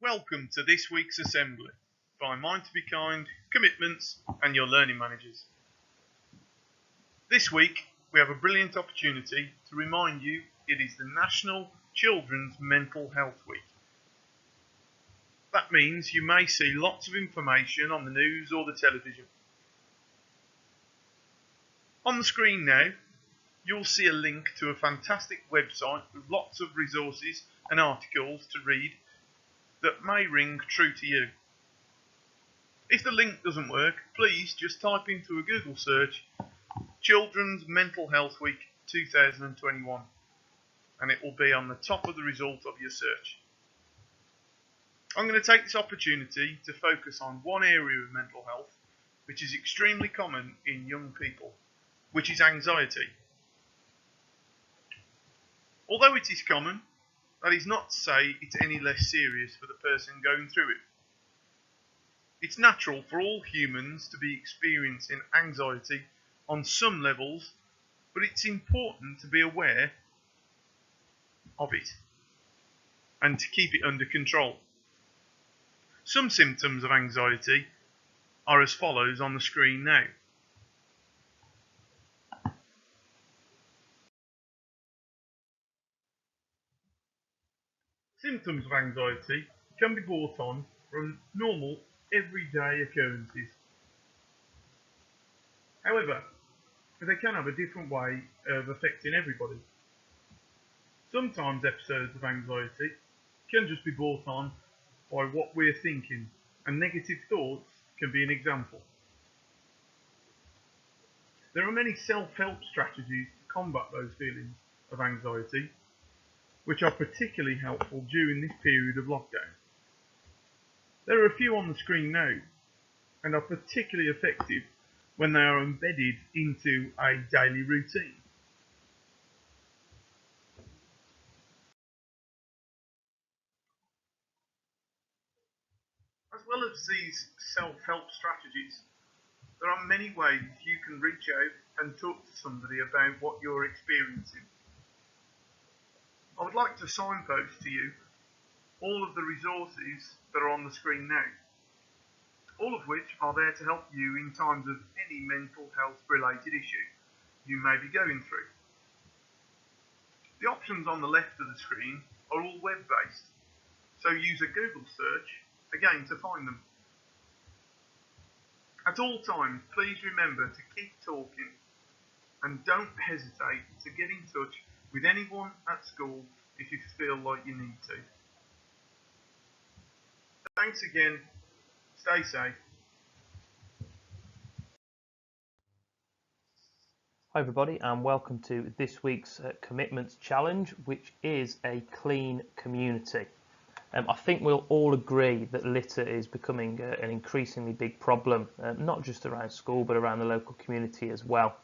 Welcome to this week's assembly by Mind to Be Kind, Commitments and your learning managers. This week we have a brilliant opportunity to remind you it is the National Children's Mental Health Week. That means you may see lots of information on the news or the television. On the screen now, you'll see a link to a fantastic website with lots of resources and articles to read that may ring true to you. If the link doesn't work, please just type into a Google search Children's Mental Health Week 2021 and it will be on the top of the result of your search. I'm going to take this opportunity to focus on one area of mental health which is extremely common in young people, which is anxiety. Although it is common, that is not to say it's any less serious for the person going through it. It's natural for all humans to be experiencing anxiety on some levels, but it's important to be aware of it and to keep it under control. Some symptoms of anxiety are as follows on the screen now. Symptoms of anxiety can be brought on from normal, everyday occurrences. However, they can have a different way of affecting everybody. Sometimes episodes of anxiety can just be brought on by what we're thinking, and negative thoughts can be an example. There are many self-help strategies to combat those feelings of anxiety, which are particularly helpful during this period of lockdown. There are a few on the screen now, and are particularly effective when they are embedded into a daily routine. As well as these self-help strategies, there are many ways you can reach out and talk to somebody about what you're experiencing. I would like to signpost to you all of the resources that are on the screen now, all of which are there to help you in times of any mental health related issue you may be going through. The options on the left of the screen are all web based, so use a Google search again to find them. At all times, please remember to keep talking and don't hesitate to get in touch with anyone at school if you feel like you need to. Thanks again. Stay safe. Hi everybody and welcome to this week's Commitments Challenge, which is a clean community. I think we'll all agree that litter is becoming an increasingly big problem, not just around school but around the local community as well.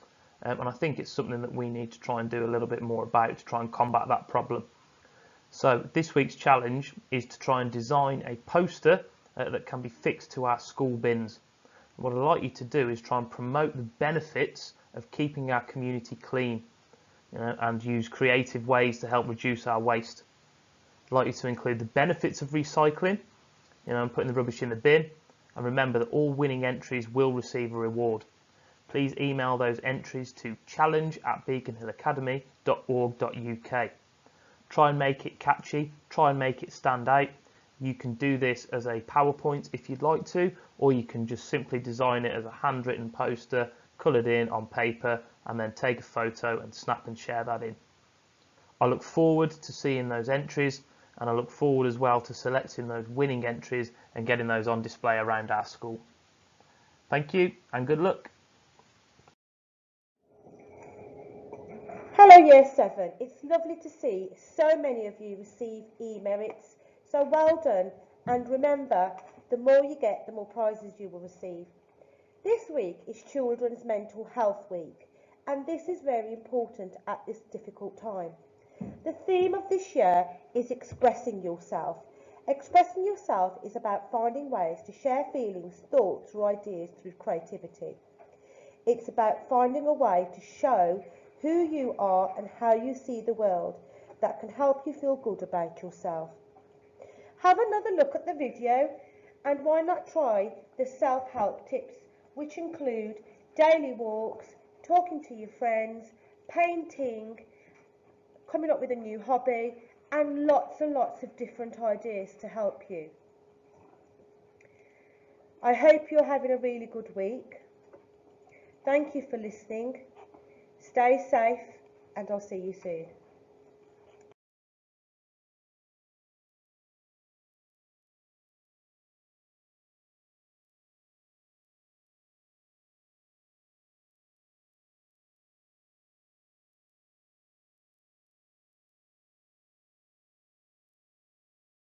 And I think it's something that we need to try and do a little bit more about to try and combat that problem. So this week's challenge is to try and design a poster that can be fixed to our school bins. What I'd like you to do is try and promote the benefits of keeping our community clean, and use creative ways to help reduce our waste. I'd like you to include the benefits of recycling, and putting the rubbish in the bin, and remember that all winning entries will receive a reward. Please email those entries to challenge@beaconhillacademy.org.uk. Try and make it catchy, try and make it stand out. You can do this as a PowerPoint if you'd like to, or you can just simply design it as a handwritten poster, coloured in on paper, and then take a photo and snap and share that in. I look forward to seeing those entries, and I look forward as well to selecting those winning entries and getting those on display around our school. Thank you and good luck. Hello Year 7, it's lovely to see so many of you receive e-merits, so well done, and remember, the more you get, the more prizes you will receive. This week is Children's Mental Health Week, and this is very important at this difficult time. The theme of this year is expressing yourself. Expressing yourself is about finding ways to share feelings, thoughts or ideas through creativity. It's about finding a way to show who you are and how you see the world that can help you feel good about yourself. Have another look at the video, and why not try the self-help tips, which include daily walks, talking to your friends, painting, coming up with a new hobby, and lots of different ideas to help you. I hope you're having a really good week. Thank you for listening. Stay safe, and I'll see you soon.